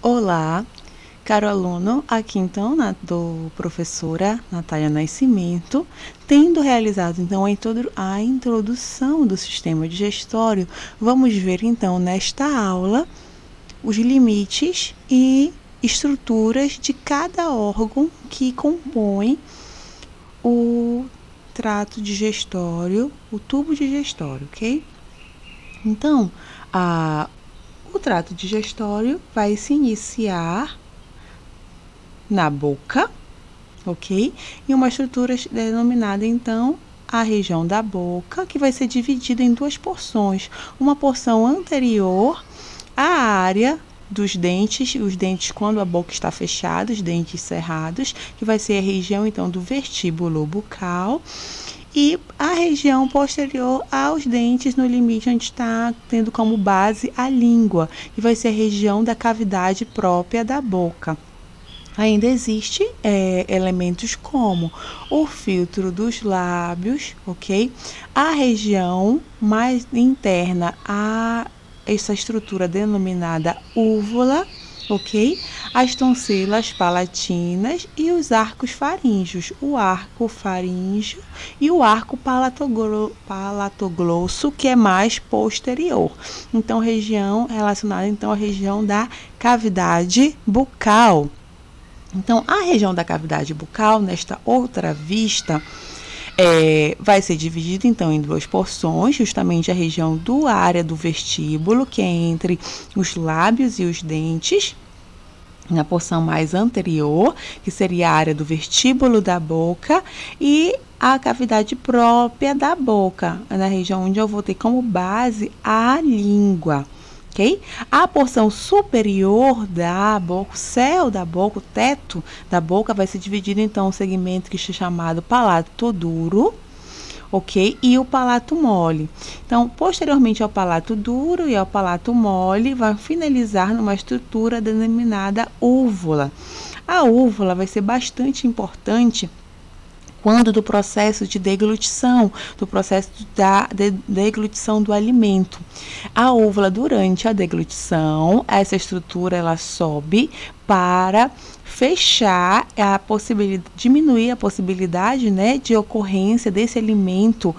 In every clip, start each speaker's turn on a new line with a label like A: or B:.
A: Olá, caro aluno, aqui então do professora Natália Nascimento, tendo realizado então a introdução do sistema digestório, vamos ver então nesta aula os limites e estruturas de cada órgão que compõe o trato digestório, o tubo digestório, ok? Então, o trato digestório vai se iniciar na boca, ok? E uma estrutura denominada, então, a região da boca, que vai ser dividida em duas porções. Uma porção anterior à área dos dentes, os dentes quando a boca está fechada, os dentes cerrados, que vai ser a região, então, do vestíbulo bucal. E a região posterior aos dentes, no limite onde está tendo como base a língua, que vai ser a região da cavidade própria da boca. Ainda existe elementos como o filtro dos lábios, ok? A região mais interna a essa estrutura denominada úvula, ok? As tonsilas palatinas e os arcos faríngeos, o arco faríngeo e o arco palatoglosso, que é mais posterior. Então, região relacionada então à região da cavidade bucal. Então, a região da cavidade bucal, nesta outra vista, vai ser dividida então em duas porções, justamente a região da área do vestíbulo, que é entre os lábios e os dentes, na porção mais anterior, que seria a área do vestíbulo da boca, e a cavidade própria da boca, na região onde eu vou ter como base a língua. Okay? A porção superior da boca, o céu da boca, o teto da boca, vai ser dividido então um segmento que é chamado palato duro, ok? E o palato mole. Então, posteriormente ao palato duro e ao palato mole, vai finalizar numa estrutura denominada úvula. A úvula vai ser bastante importante quando do processo de deglutição, do processo da deglutição do alimento. A úvula, durante a deglutição, essa estrutura ela sobe para fechar a possibilidade, diminuir a possibilidade, né, de ocorrência desse alimento,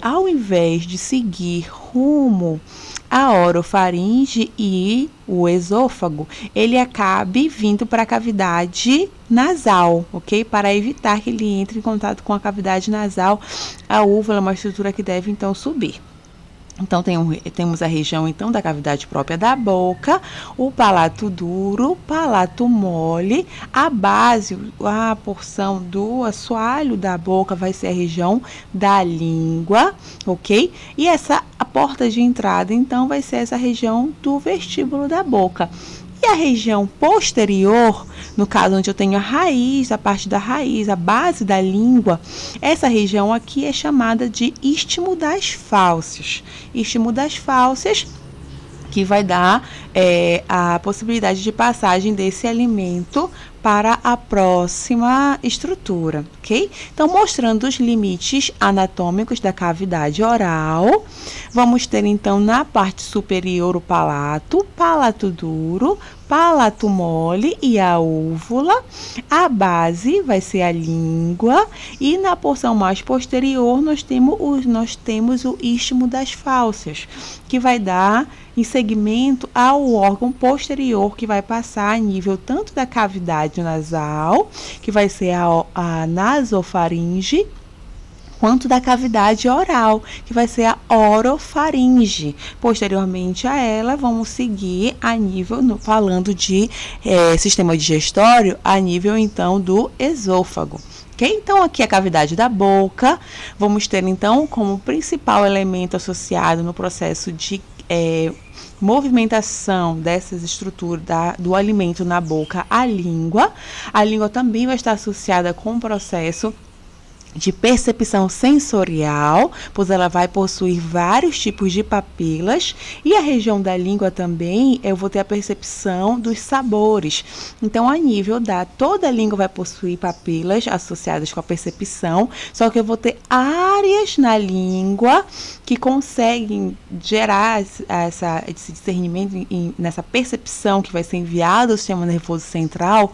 A: ao invés de seguir rumo a orofaringe e o esôfago, ele acabe vindo para a cavidade nasal, ok? Para evitar que ele entre em contato com a cavidade nasal, a úvula é uma estrutura que deve então subir. Então, temos a região então da cavidade própria da boca, o palato duro, palato mole, a base, a porção do assoalho da boca vai ser a região da língua, ok? E a porta de entrada, então, vai ser essa região do vestíbulo da boca. E a região posterior, no caso onde eu tenho a raiz, a parte da raiz, a base da língua, essa região aqui é chamada de istmo das fálceas. Istmo das fálceas, que vai dar a possibilidade de passagem desse alimento para a próxima estrutura, ok? Então, mostrando os limites anatômicos da cavidade oral, vamos ter, então, na parte superior o palato duro, palato mole e a úvula. A base vai ser a língua e na porção mais posterior nós temos o istmo das fálceas, que vai dar em segmento ao órgão posterior, que vai passar a nível tanto da cavidade nasal, que vai ser a nasofaringe, quanto da cavidade oral, que vai ser a orofaringe. Posteriormente a ela, vamos seguir a nível, falando de sistema digestório, a nível então do esôfago. Okay? Então, aqui a cavidade da boca, vamos ter então como principal elemento associado no processo de movimentação dessas estruturas do alimento na boca, a língua. A língua também vai estar associada com o processo de percepção sensorial, pois ela vai possuir vários tipos de papilas, e a região da língua também eu vou ter a percepção dos sabores. Então, a nível toda a língua vai possuir papilas associadas com a percepção, só que eu vou ter áreas na língua que conseguem gerar esse discernimento nessa percepção que vai ser enviada ao sistema nervoso central,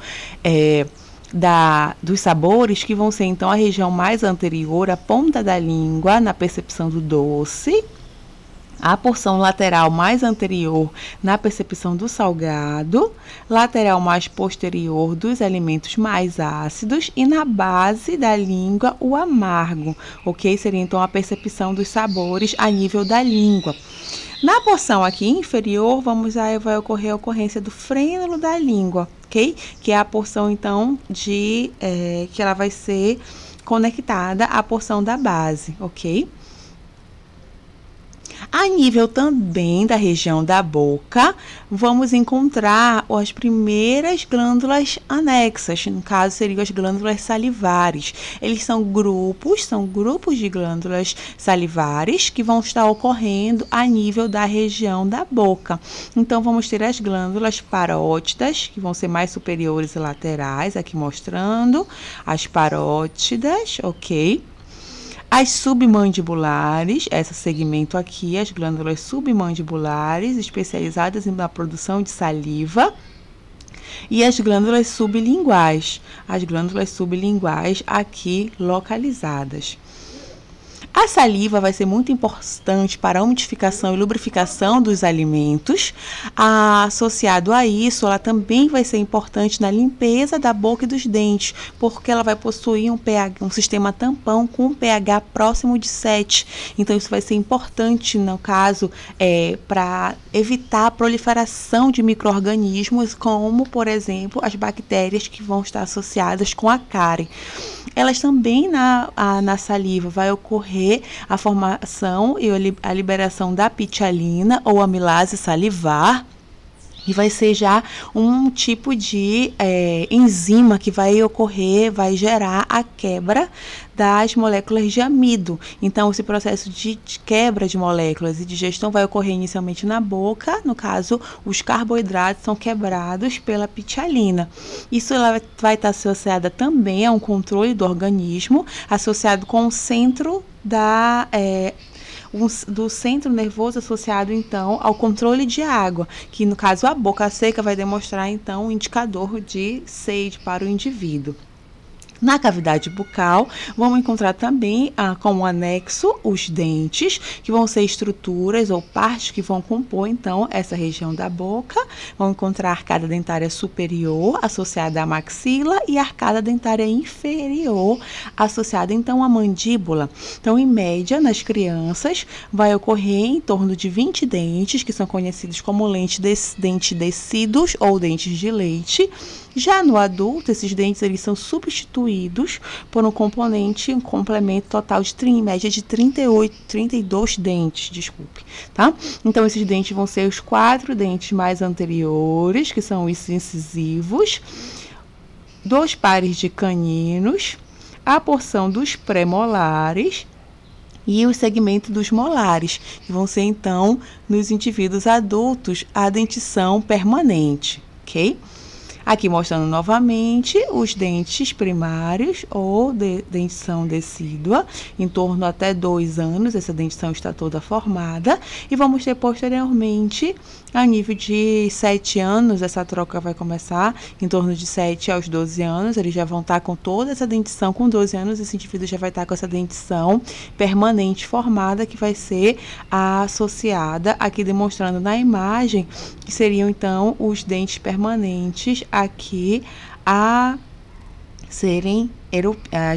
A: dos sabores, que vão ser então a região mais anterior, a ponta da língua, na percepção do doce, a porção lateral mais anterior na percepção do salgado, lateral mais posterior dos alimentos mais ácidos e na base da língua o amargo, ok? Seria então a percepção dos sabores a nível da língua. Na porção aqui inferior, vai ocorrer a ocorrência do frênulo da língua, ok? Que é a porção, então, que ela vai ser conectada à porção da base, ok? A nível também da região da boca, vamos encontrar as primeiras glândulas anexas, no caso seriam as glândulas salivares. Eles são grupos de glândulas salivares que vão estar ocorrendo a nível da região da boca. Então, vamos ter as glândulas parótidas, que vão ser mais superiores e laterais, aqui mostrando as parótidas, ok? As submandibulares, esse segmento aqui, as glândulas submandibulares, especializadas na produção de saliva, e as glândulas sublinguais aqui localizadas. A saliva vai ser muito importante para a umidificação e lubrificação dos alimentos. Associado a isso, ela também vai ser importante na limpeza da boca e dos dentes, porque ela vai possuir um sistema tampão com um pH próximo de 7. Então, isso vai ser importante, no caso, para evitar a proliferação de micro-organismos, como, por exemplo, as bactérias que vão estar associadas com a cárie. Elas também, na saliva, vai ocorrer a formação e a liberação da pitialina ou amilase salivar, e vai ser já um tipo de enzima que vai gerar a quebra das moléculas de amido. Então, esse processo de quebra de moléculas e digestão vai ocorrer inicialmente na boca. No caso, os carboidratos são quebrados pela pitialina. Isso ela vai estar associada também a um controle do organismo, associado com o centro do centro nervoso, associado então ao controle de água, que no caso a boca seca vai demonstrar então um indicador de sede para o indivíduo. Na cavidade bucal, vamos encontrar também como anexo os dentes, que vão ser estruturas ou partes que vão compor, então, essa região da boca. Vamos encontrar a arcada dentária superior, associada à maxila, e a arcada dentária inferior, associada, então, à mandíbula. Então, em média, nas crianças, vai ocorrer em torno de 20 dentes, que são conhecidos como dentes descidos ou dentes de leite. Já no adulto, esses dentes eles são substituídos por um complemento total de em média de 32 dentes, tá? Então, esses dentes vão ser os 4 dentes mais anteriores, que são os incisivos, 2 pares de caninos, a porção dos pré-molares e o segmento dos molares, que vão ser, então, nos indivíduos adultos, a dentição permanente, ok? Aqui mostrando novamente os dentes primários ou dentição decídua, em torno até 2 anos, essa dentição está toda formada, e vamos ter posteriormente, a nível de 7 anos, essa troca vai começar, em torno de 7 aos 12 anos, eles já vão estar com toda essa dentição, com 12 anos esse indivíduo já vai estar com essa dentição permanente formada, que vai ser associada, aqui demonstrando na imagem, que seriam então os dentes permanentes aqui a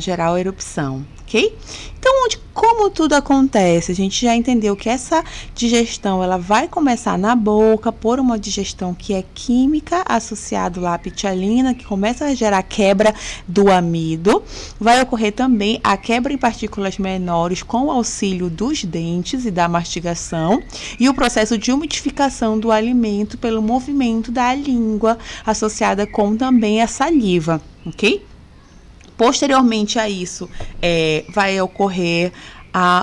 A: gerar erupção, ok? Então, como tudo acontece, a gente já entendeu que essa digestão ela vai começar na boca por uma digestão que é química, associado lá à pitialina, que começa a gerar quebra do amido. Vai ocorrer também a quebra em partículas menores com o auxílio dos dentes e da mastigação, e o processo de umidificação do alimento pelo movimento da língua, associada com também a saliva, ok? Posteriormente a isso, vai ocorrer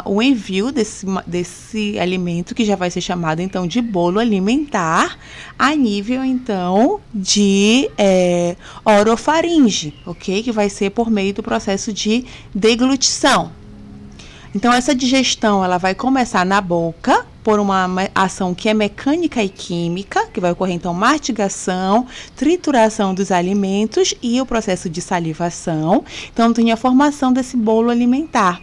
A: o envio desse alimento, que já vai ser chamado, então, de bolo alimentar, a nível, então, de orofaringe, ok? Que vai ser por meio do processo de deglutição. Então, essa digestão, ela vai começar na boca, por uma ação que é mecânica e química, que vai ocorrer, então, mastigação, trituração dos alimentos e o processo de salivação. Então, tem a formação desse bolo alimentar.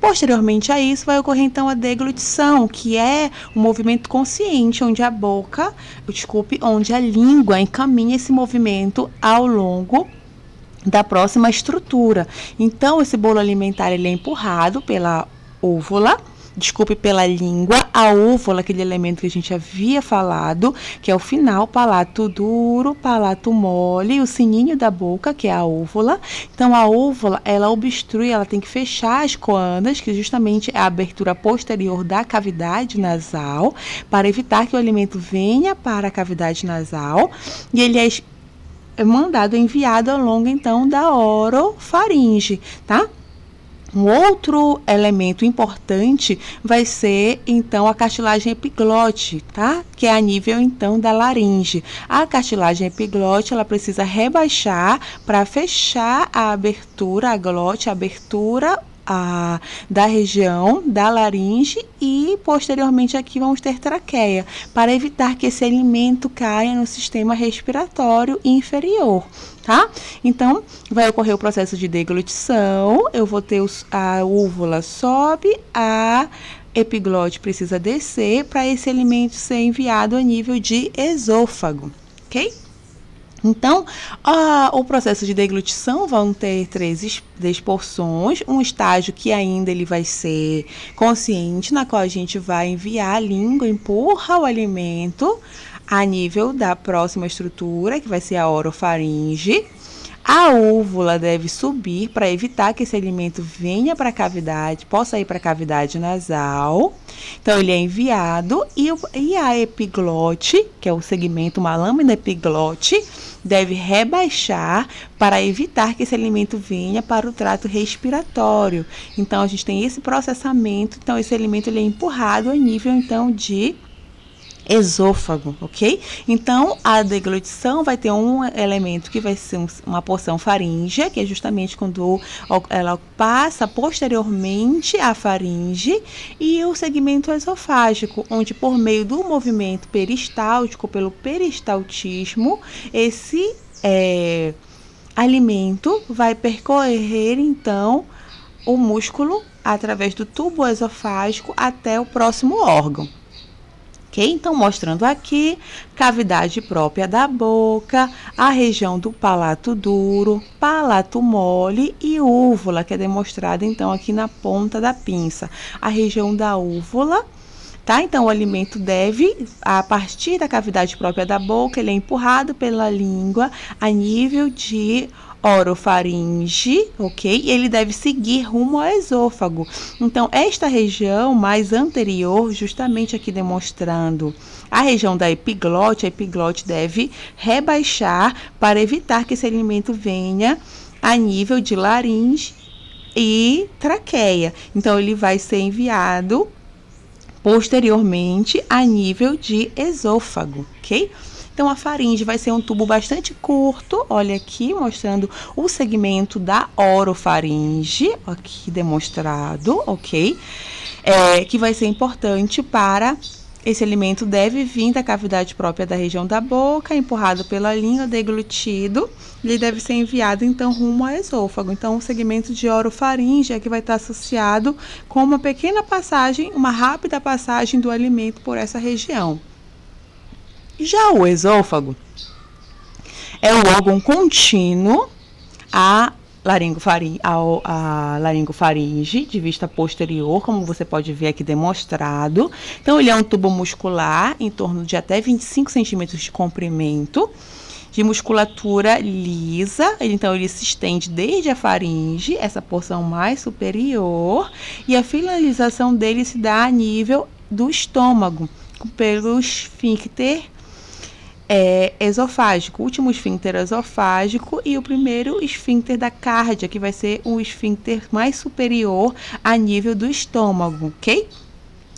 A: Posteriormente a isso, vai ocorrer, então, a deglutição, que é um movimento consciente, onde onde a língua encaminha esse movimento ao longo da próxima estrutura. Então, esse bolo alimentar, ele é empurrado pela pela língua. A úvula, aquele elemento que a gente havia falado, que é o final, palato duro, palato mole, o sininho da boca, que é a úvula. Então, a úvula, ela obstrui, ela tem que fechar as coanas, que justamente é a abertura posterior da cavidade nasal, para evitar que o alimento venha para a cavidade nasal, e ele é enviado ao longo, então, da orofaringe, tá? Um outro elemento importante vai ser, então, a cartilagem epiglote, tá? Que é a nível, então, da laringe. A cartilagem epiglote, ela precisa rebaixar para fechar a abertura, a glote, a abertura da região da laringe, e posteriormente aqui vamos ter traqueia, para evitar que esse alimento caia no sistema respiratório inferior, tá? Então, vai ocorrer o processo de deglutição, eu vou ter a úvula sobe, a epiglote precisa descer para esse alimento ser enviado a nível de esôfago, ok? Então, o processo de deglutição vão ter três porções, um estágio que ainda ele vai ser consciente, na qual a gente vai enviar a língua, empurra o alimento a nível da próxima estrutura, que vai ser a orofaringe. A úvula deve subir para evitar que esse alimento venha para a cavidade, possa ir para a cavidade nasal. Então, ele é enviado, e a epiglote, que é o segmento, uma lâmina epiglote, deve rebaixar para evitar que esse alimento venha para o trato respiratório. Então, a gente tem esse processamento, então esse alimento ele é empurrado a nível, então, de esôfago, ok? Então, a deglutição vai ter um elemento que vai ser uma porção faríngea, que é justamente quando ela passa posteriormente à faringe, e o segmento esofágico, onde por meio do movimento peristáltico, pelo peristaltismo, esse alimento vai percorrer, então, o músculo através do tubo esofágico até o próximo órgão. Ok? Então, mostrando aqui, cavidade própria da boca, a região do palato duro, palato mole e úvula, que é demonstrada, então, aqui na ponta da pinça. A região da úvula, tá? Então, o alimento deve, a partir da cavidade própria da boca, ele é empurrado pela língua a nível de orofaringe, ok? E ele deve seguir rumo ao esôfago. Então, esta região mais anterior, justamente aqui demonstrando a região da epiglote, a epiglote deve rebaixar para evitar que esse alimento venha a nível de laringe e traqueia. Então, ele vai ser enviado posteriormente a nível de esôfago, ok? Então, a faringe vai ser um tubo bastante curto, olha aqui, mostrando o segmento da orofaringe, aqui demonstrado, ok? Que vai ser importante para esse alimento deve vir da cavidade própria da região da boca, empurrado pela língua, deglutido, ele deve ser enviado, então, rumo ao esôfago. Então, o segmento de orofaringe é que vai estar associado com uma pequena passagem, uma rápida passagem do alimento por essa região. Já o esôfago é o órgão contínuo à laringofaringe de vista posterior, como você pode ver aqui demonstrado. Então, ele é um tubo muscular em torno de até 25 centímetros de comprimento, de musculatura lisa. Então, ele se estende desde a faringe, essa porção mais superior, e a finalização dele se dá a nível do estômago, pelo esfíncter esofágico, o último esfíncter esofágico e o primeiro esfíncter da cárdia, que vai ser o esfíncter mais superior a nível do estômago, ok?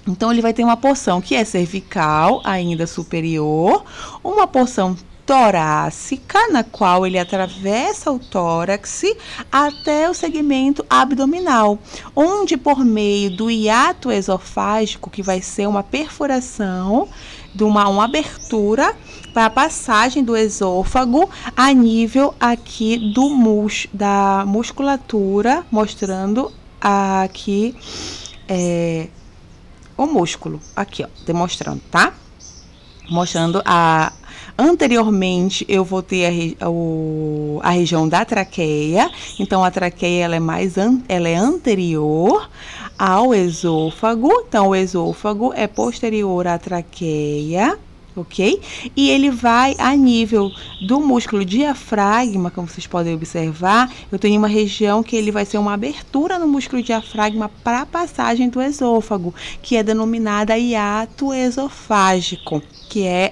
A: Então, ele vai ter uma porção que é cervical, ainda superior, uma porção torácica, na qual ele atravessa o tórax até o segmento abdominal, onde por meio do hiato esofágico, que vai ser uma perfuração, de uma abertura para a passagem do esôfago a nível aqui da musculatura, mostrando aqui o músculo, aqui ó, demonstrando, tá? Mostrando anteriormente eu vou ter a região da traqueia, então a traqueia ela é anterior ao esôfago, então o esôfago é posterior à traqueia, ok? E ele vai a nível do músculo diafragma, como vocês podem observar, eu tenho uma região que ele vai ser uma abertura no músculo diafragma para a passagem do esôfago, que é denominada hiato esofágico,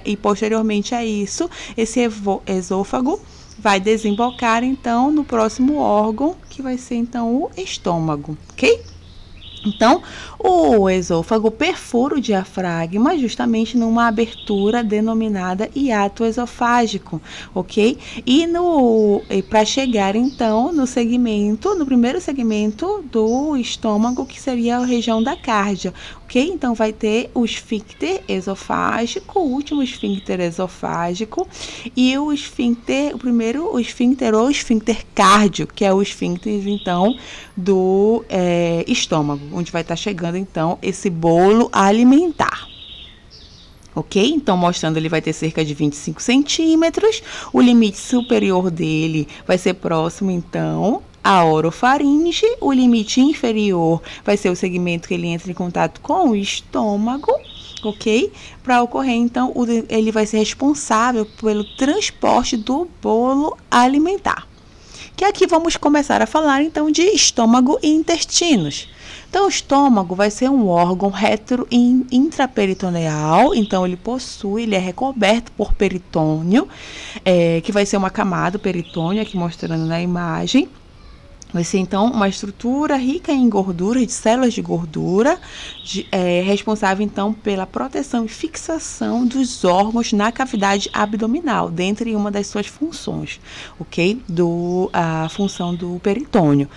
A: e posteriormente a isso, esse esôfago vai desembocar, então, no próximo órgão, que vai ser, então, o estômago, ok? Então, o esôfago perfura o diafragma justamente numa abertura denominada hiato esofágico, ok? E para chegar, então, no primeiro segmento do estômago, que seria a região da cárdia, ok? Então, vai ter o esfíncter esofágico, o último esfíncter esofágico e o esfíncter ou esfíncter cárdio, que é o esfíncter, então, do estômago, onde vai estar chegando, então, esse bolo alimentar. Ok? Então, mostrando, ele vai ter cerca de 25 centímetros. O limite superior dele vai ser próximo, então, à orofaringe. O limite inferior vai ser o segmento que ele entra em contato com o estômago. Ok? Para ocorrer, então, ele vai ser responsável pelo transporte do bolo alimentar. Que aqui vamos começar a falar, então, de estômago e intestinos. Então, o estômago vai ser um órgão intraperitoneal, então ele é recoberto por peritônio, que vai ser uma camada, o peritônio, aqui mostrando na imagem. Vai ser, então, uma estrutura rica em gordura, de células de gordura, responsável, então, pela proteção e fixação dos órgãos na cavidade abdominal, dentre uma das suas funções, ok? A função do peritônio.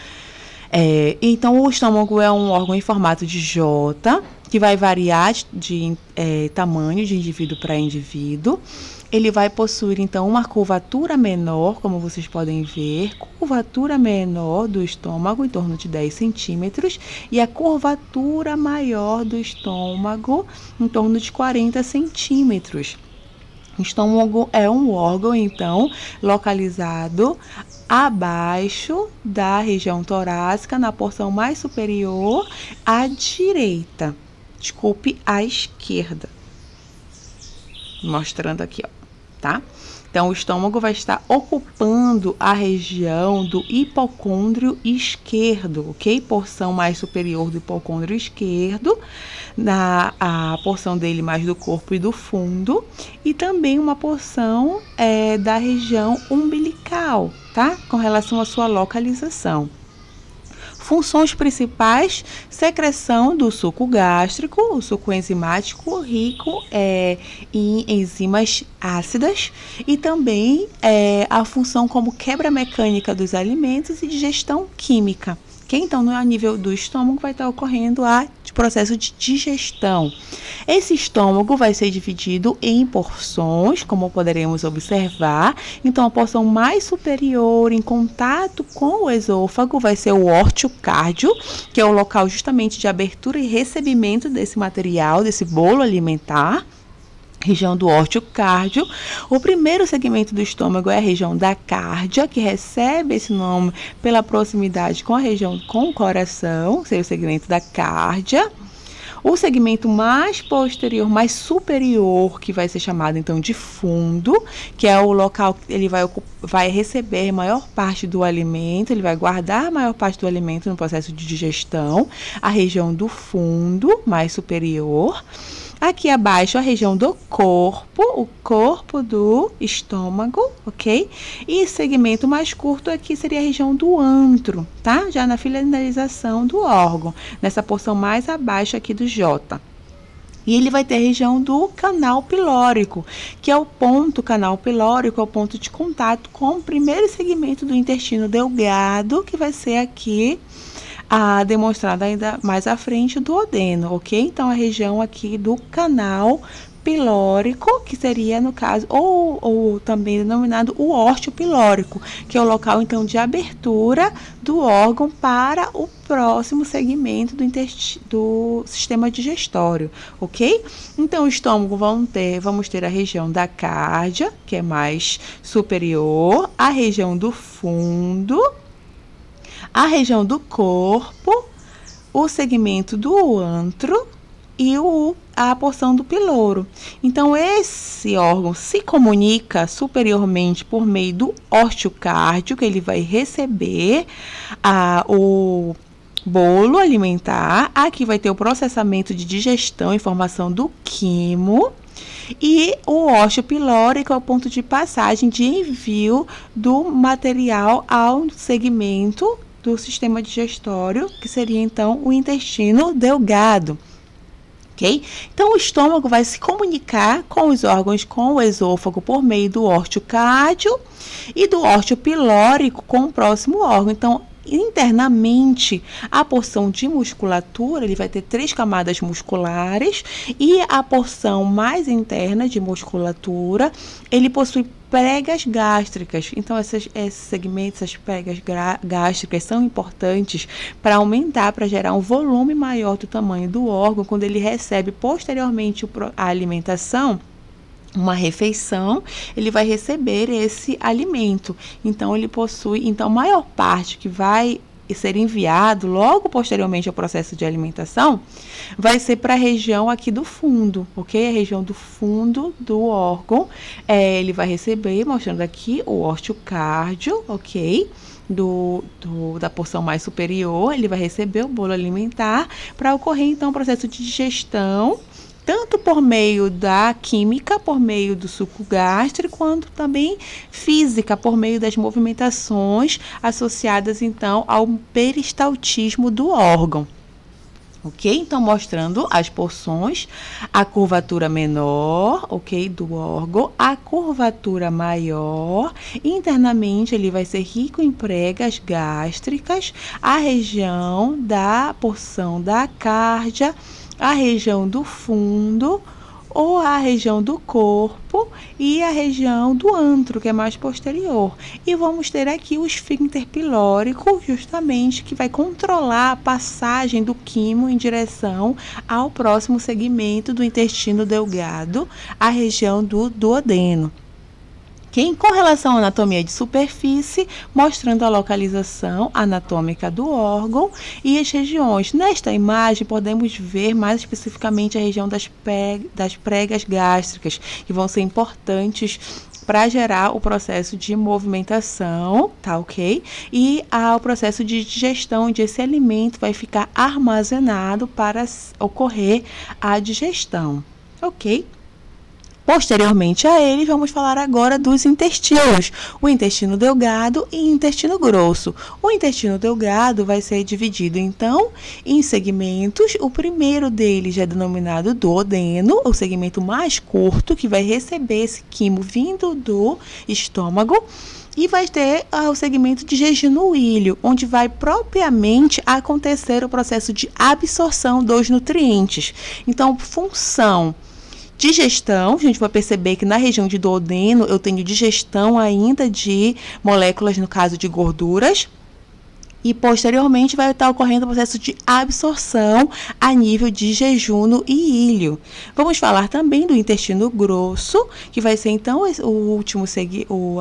A: Então, o estômago é um órgão em formato de J, que vai variar de tamanho de indivíduo para indivíduo. Ele vai possuir, então, uma curvatura menor, como vocês podem ver, curvatura menor do estômago, em torno de 10 centímetros, e a curvatura maior do estômago, em torno de 40 centímetros. O estômago é um órgão, então, localizado abaixo da região torácica, na porção mais superior à direita. Desculpe, à esquerda. Mostrando aqui, ó, tá? Então, o estômago vai estar ocupando a região do hipocôndrio esquerdo, ok? Porção mais superior do hipocôndrio esquerdo, a porção dele mais do corpo e do fundo, e também uma porção da região umbilical, tá? Com relação à sua localização. Funções principais: secreção do suco gástrico, o suco enzimático rico em enzimas ácidas, e também a função como quebra mecânica dos alimentos e digestão química. Que então, no nível do estômago, vai estar ocorrendo o processo de digestão. Esse estômago vai ser dividido em porções, como poderemos observar. Então, a porção mais superior, em contato com o esôfago, vai ser o ortiocárdio, que é o local justamente de abertura e recebimento desse material, desse bolo alimentar. Região do ortiocárdio. O primeiro segmento do estômago é a região da cárdia, que recebe esse nome pela proximidade com a região com o coração, seria o segmento da cárdia. O segmento mais posterior, mais superior, que vai ser chamado então de fundo, que é o local que ele vai receber a maior parte do alimento, ele vai guardar a maior parte do alimento no processo de digestão, a região do fundo, mais superior. Aqui abaixo a região do corpo, o corpo do estômago, ok? E segmento mais curto aqui seria a região do antro, tá? Já na finalização do órgão, nessa porção mais abaixo aqui do J. E ele vai ter a região do canal pilórico, que é o ponto, canal pilórico é o ponto de contato com o primeiro segmento do intestino delgado, que vai ser aqui demonstrado ainda mais à frente do duodeno, ok? Então, a região aqui do canal pilórico, que seria, no caso, ou também denominado o órteo pilórico, que é o local, então, de abertura do órgão para o próximo segmento do sistema digestório, ok? Então, o estômago vamos ter a região da cárdia, que é mais superior, a região do fundo, a região do corpo, o segmento do antro e a porção do piloro. Então, esse órgão se comunica superiormente por meio do osteocárdio, que ele vai receber o bolo alimentar. Aqui vai ter o processamento de digestão e formação do quimo. E o ósseo pilórico é o ponto de passagem de envio do material ao segmento do sistema digestório, que seria então o intestino delgado. Okay? Então, o estômago vai se comunicar com os órgãos, com o esôfago, por meio do osteocárdio e do ósseo pilórico com o próximo órgão. Então, internamente, a porção de musculatura, ele vai ter 3 camadas musculares, e a porção mais interna de musculatura, ele possui pregas gástricas. Então, esses segmentos, essas pregas gástricas são importantes para aumentar, para gerar um volume maior do tamanho do órgão, quando ele recebe posteriormente a alimentação, uma refeição, ele vai receber esse alimento. Então, ele possui, a maior parte que vai ser enviado logo posteriormente ao processo de alimentação vai ser para a região aqui do fundo, ok? A região do fundo do órgão, ele vai receber, mostrando aqui o osteocárdio, ok? Da porção mais superior, ele vai receber o bolo alimentar para ocorrer então o processo de digestão, tanto por meio da química, por meio do suco gástrico, quanto também física, por meio das movimentações associadas, então, ao peristaltismo do órgão. Ok? Então, mostrando as porções, a curvatura menor, ok, do órgão, a curvatura maior. Internamente, ele vai ser rico em pregas gástricas, a região da porção da cárdia, a região do fundo, ou a região do corpo e a região do antro, que é mais posterior. E vamos ter aqui o esfíncter pilórico, justamente, que vai controlar a passagem do quimo em direção ao próximo segmento do intestino delgado, a região do duodeno. Com relação à anatomia de superfície, mostrando a localização anatômica do órgão e as regiões. Nesta imagem, podemos ver mais especificamente a região das pregas gástricas, que vão ser importantes para gerar o processo de movimentação, tá ok? E o processo de digestão, onde esse alimento vai ficar armazenado para ocorrer a digestão, ok? Posteriormente a ele, vamos falar agora dos intestinos, o intestino delgado e intestino grosso. O intestino delgado vai ser dividido, então, em segmentos. O primeiro deles é denominado duodeno, o segmento mais curto, que vai receber esse quimo vindo do estômago. E vai ter o segmento de jejino-ilho, onde vai propriamente acontecer o processo de absorção dos nutrientes. Então, função digestão, a gente vai perceber que na região de duodeno eu tenho digestão ainda de moléculas, no caso de gorduras, e posteriormente vai estar ocorrendo o processo de absorção a nível de jejuno e ilho. Vamos falar também do intestino grosso, que vai ser então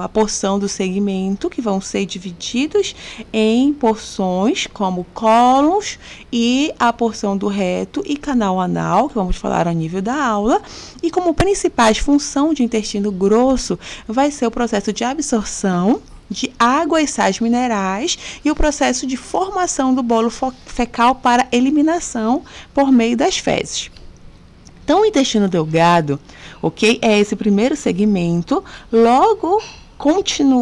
A: a porção do segmento, que vão ser divididos em porções como cólons e a porção do reto e canal anal, que vamos falar ao nível da aula. E como principais funções de intestino grosso vai ser o processo de absorção de água e sais minerais e o processo de formação do bolo fecal para eliminação por meio das fezes. Então, o intestino delgado, ok, é esse primeiro segmento, logo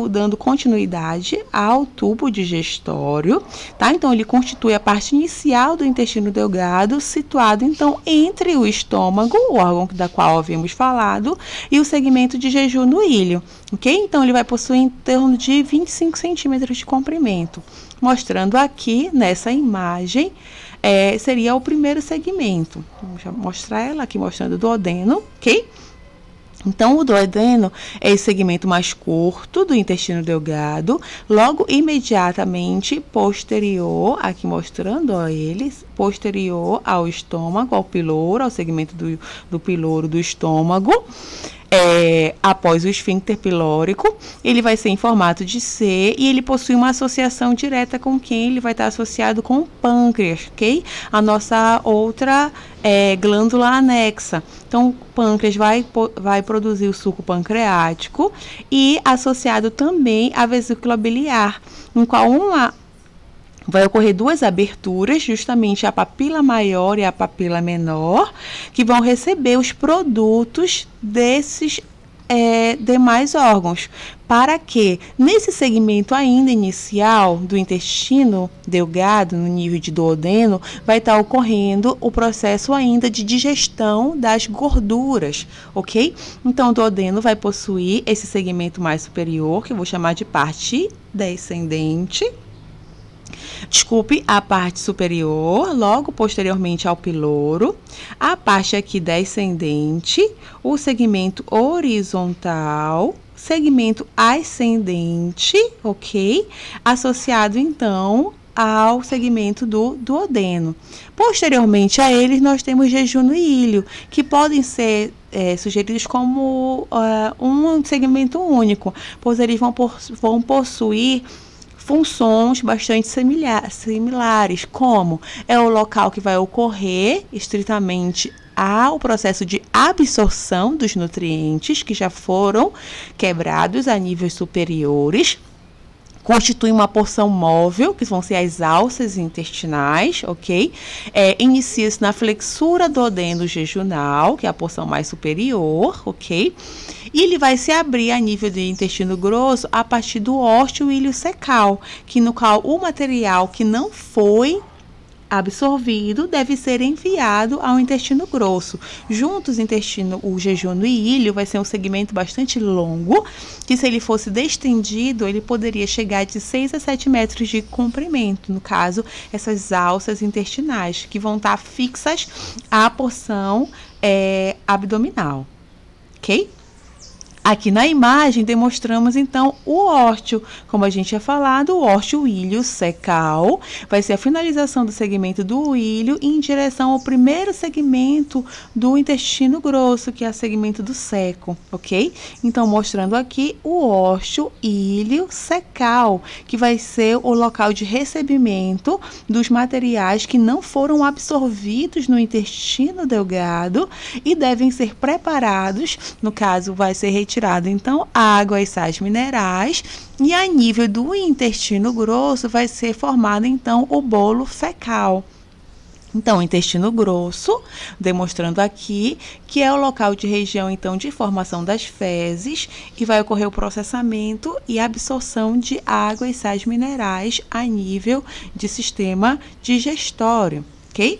A: dando continuidade ao tubo digestório, tá? Então, ele constitui a parte inicial do intestino delgado, situado, então, entre o estômago, o órgão da qual havíamos falado, e o segmento de jejum no ilho, ok? Então, ele vai possuir em torno de 25 centímetros de comprimento. Mostrando aqui, nessa imagem, seria o primeiro segmento. Vou mostrar ela aqui, mostrando o duodeno, ok? Então, o duodeno é esse segmento mais curto do intestino delgado, logo imediatamente posterior, aqui mostrando eles, posterior ao estômago, ao piloro, ao segmento do piloro do estômago. Após o esfíncter pilórico, ele vai ser em formato de C e ele possui uma associação direta com quem? Ele vai estar associado com o pâncreas, ok? A nossa outra glândula anexa. Então, o pâncreas vai produzir o suco pancreático e associado também à vesícula biliar, em qual vai ocorrer duas aberturas, justamente a papila maior e a papila menor, que vão receber os produtos desses demais órgãos, para que nesse segmento ainda inicial do intestino delgado, no nível de duodeno, vai estar ocorrendo o processo ainda de digestão das gorduras, ok? Então, o duodeno vai possuir esse segmento mais superior, que eu vou chamar de parte descendente. Desculpe, a parte superior, logo posteriormente ao piloro, a parte aqui descendente, o segmento horizontal, segmento ascendente, ok? Associado, então, ao segmento do duodeno. Posteriormente a eles, nós temos jejum no ilho, que podem ser sugeridos como um segmento único, pois eles vão possuir funções bastante similares, como é o local que vai ocorrer estritamente ao processo de absorção dos nutrientes que já foram quebrados a níveis superiores. Constitui uma porção móvel, que vão ser as alças intestinais, ok? Inicia-se na flexura duodeno-jejunal, que é a porção mais superior, ok? E ele vai se abrir a nível do intestino grosso a partir do ósseo iliocecal, que no qual o material que não foi absorvido deve ser enviado ao intestino grosso. Juntos, o jejum no ilho vai ser um segmento bastante longo, que se ele fosse destendido, ele poderia chegar de 6 a 7 metros de comprimento. No caso, essas alças intestinais, que vão estar fixas à porção abdominal, ok? Aqui na imagem demonstramos então o ósseo, como a gente tinha falado, o ósseo iliocecal vai ser a finalização do segmento do ilho em direção ao primeiro segmento do intestino grosso, que é o segmento do seco, ok? Então, mostrando aqui o ósseo iliocecal, que vai ser o local de recebimento dos materiais que não foram absorvidos no intestino delgado e devem ser preparados, no caso vai ser retirado então água e sais minerais, e a nível do intestino grosso vai ser formado então o bolo fecal. Então, o intestino grosso, demonstrando aqui que é o local de região então de formação das fezes, e vai ocorrer o processamento e absorção de água e sais minerais a nível de sistema digestório, ok?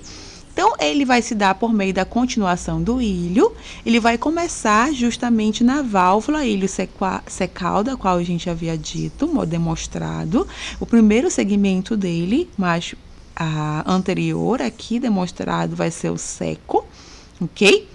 A: Então, ele vai se dar por meio da continuação do ilho. Ele vai começar justamente na válvula iliocecal, da qual a gente havia dito, demonstrado. O primeiro segmento dele, mas anterior aqui demonstrado, vai ser o seco, ok?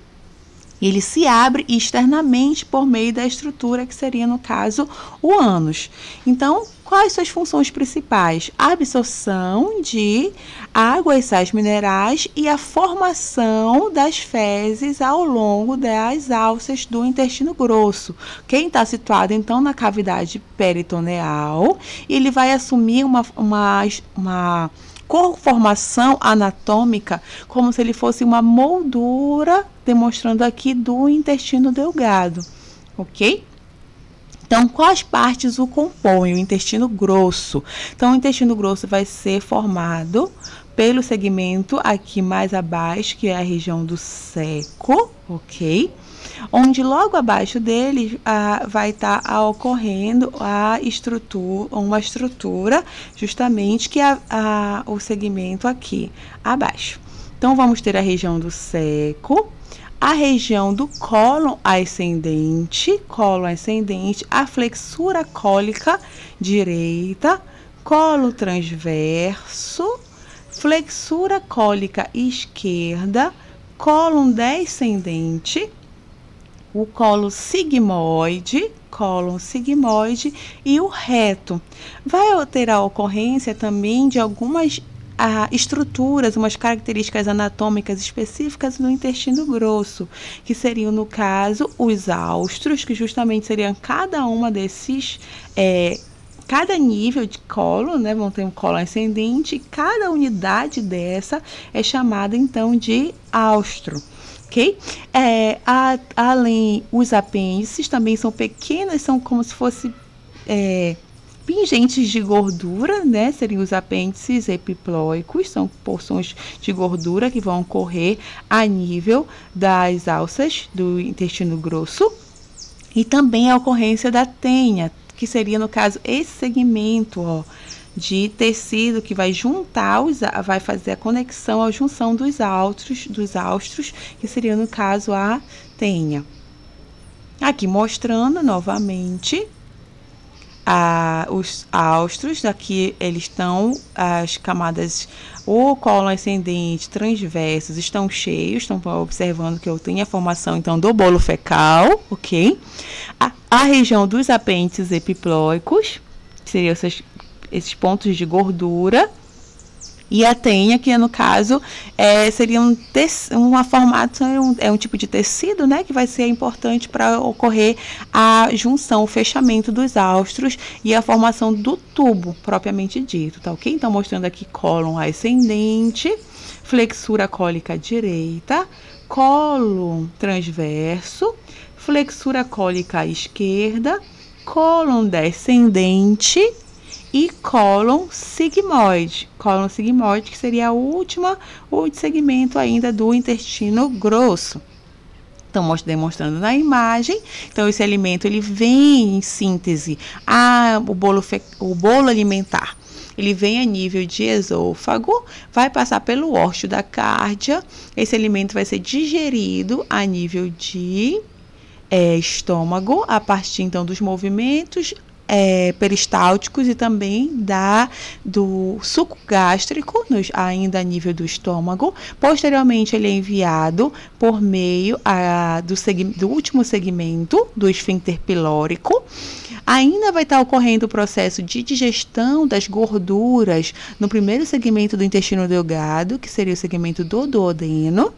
A: Ele se abre externamente por meio da estrutura que seria, no caso, o ânus. Então, quais suas funções principais? A absorção de água e sais minerais e a formação das fezes ao longo das alças do intestino grosso. Quem está situado, então, na cavidade peritoneal, ele vai assumir uma conformação anatômica como se ele fosse uma moldura, demonstrando aqui do intestino delgado, ok? Então, quais partes o compõem? O intestino grosso. Então, o intestino grosso vai ser formado pelo segmento aqui mais abaixo, que é a região do seco, ok? Onde logo abaixo dele vai estar ocorrendo uma estrutura justamente que é o segmento aqui abaixo. Então, vamos ter a região do seco, a região do cólon ascendente, a flexura cólica direita, colo transverso, flexura cólica esquerda, cólon descendente, o colo sigmoide e o reto. Vai ter a ocorrência também de algumas estruturas, umas características anatômicas específicas no intestino grosso, que seriam, no caso, os áustros, que justamente seriam cada uma desses, cada nível de colo, né? Vão ter um colo ascendente, e cada unidade dessa é chamada, então, de áustro. Ok? Além, os apêndices também são pequenas, são como se fosse pingentes de gordura, né? Seriam os apêndices epiploicos, são porções de gordura que vão ocorrer a nível das alças do intestino grosso. E também a ocorrência da tenha, que seria, no caso, esse segmento, ó, de tecido que vai juntar, vai fazer a conexão, a junção dos áustros, que seria, no caso, a tenha. Aqui mostrando novamente os áustros. Aqui eles estão, as camadas, o cólon ascendente, transversos, estão cheios, estão observando que eu tenho a formação, então, do bolo fecal, ok? A região dos apêndices epiploicos, que seriam esses pontos de gordura, e a tenha, que no caso seria uma formação, um tipo de tecido, né, que vai ser importante para ocorrer a junção, o fechamento dos áustros e a formação do tubo propriamente dito, tá ok? Então, mostrando aqui cólon ascendente, flexura cólica direita, cólon transverso, flexura cólica esquerda, cólon descendente e cólon sigmoide, que seria o segmento ainda do intestino grosso. Então, demonstrando na imagem, então esse alimento ele vem em síntese, o bolo alimentar. Ele vem a nível de esôfago, vai passar pelo ósseo da cárdia, esse alimento vai ser digerido a nível de estômago, a partir então dos movimentos peristálticos e também do suco gástrico, ainda a nível do estômago. Posteriormente, ele é enviado por meio do último segmento do esfíncter pilórico. Ainda vai estar ocorrendo o processo de digestão das gorduras no primeiro segmento do intestino delgado, que seria o segmento do duodeno.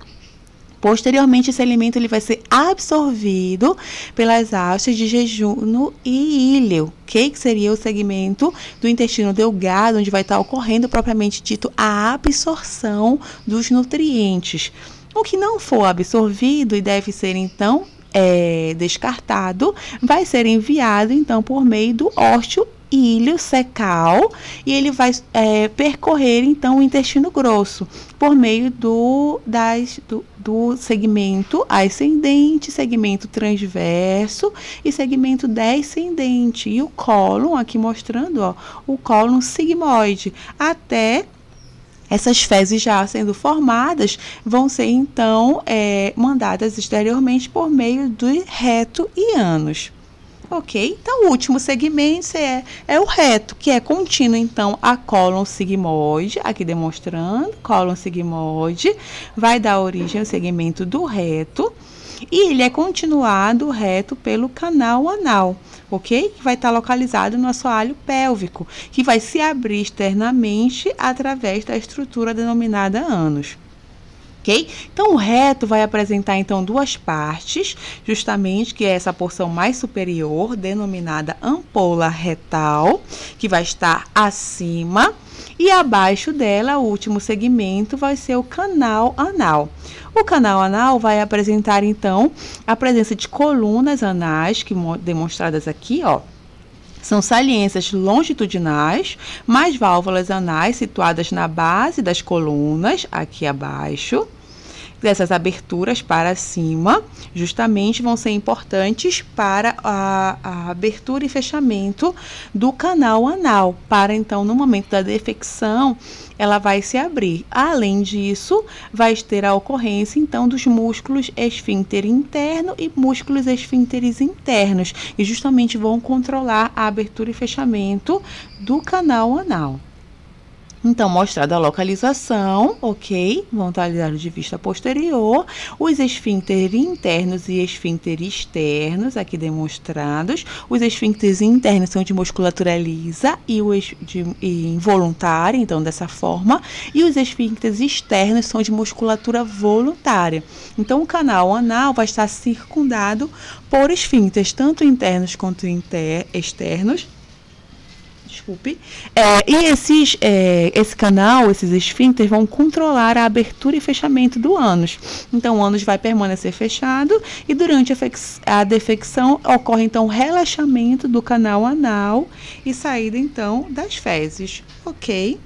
A: Posteriormente, esse alimento ele vai ser absorvido pelas hastes de jejum e íleo, que seria o segmento do intestino delgado, onde vai estar ocorrendo, propriamente dito, a absorção dos nutrientes. O que não for absorvido e deve ser, então, descartado, vai ser enviado, então, por meio do ósseo íleo secal, e ele vai percorrer, então, o intestino grosso por meio do segmento ascendente, segmento transverso e segmento descendente, e o cólon, aqui mostrando, ó, o cólon sigmoide, até essas fezes já sendo formadas, vão ser, então, mandadas exteriormente por meio do reto e ânus. Ok? Então, o último segmento é o reto, que é contínuo, então, a cólon sigmoide, aqui demonstrando, cólon sigmoide, vai dar origem ao segmento do reto, e ele é continuado, o reto, pelo canal anal, ok? Que vai estar localizado no assoalho pélvico, que vai se abrir externamente através da estrutura denominada ânus. Ok? Então, o reto vai apresentar, então, duas partes, justamente, que é essa porção mais superior, denominada ampola retal, que vai estar acima, e abaixo dela, o último segmento, vai ser o canal anal. O canal anal vai apresentar, então, a presença de colunas anais, que demonstradas aqui, ó, São saliências longitudinais, mais válvulas anais situadas na base das colunas, aqui abaixo. Dessas aberturas para cima, justamente vão ser importantes para a abertura e fechamento do canal anal, para então, no momento da defecção, ela vai se abrir. Além disso, vai ter a ocorrência, então, dos músculos esfíncter interno e músculos esfíncteres internos, e justamente vão controlar a abertura e fechamento do canal anal. Então, mostrada a localização, ok? Vão estar ali de vista posterior, os esfíncteres internos e esfíncteres externos, aqui demonstrados. Os esfíncteres internos são de musculatura lisa e involuntária, então, dessa forma. E os esfíncteres externos são de musculatura voluntária. Então, o canal anal vai estar circundado por esfíncteres, tanto internos quanto externos. Desculpe. Esse canal, esses esfíncteres vão controlar a abertura e fechamento do ânus. Então, o ânus vai permanecer fechado e durante a defecção ocorre, então, relaxamento do canal anal e saída, então, das fezes. Ok?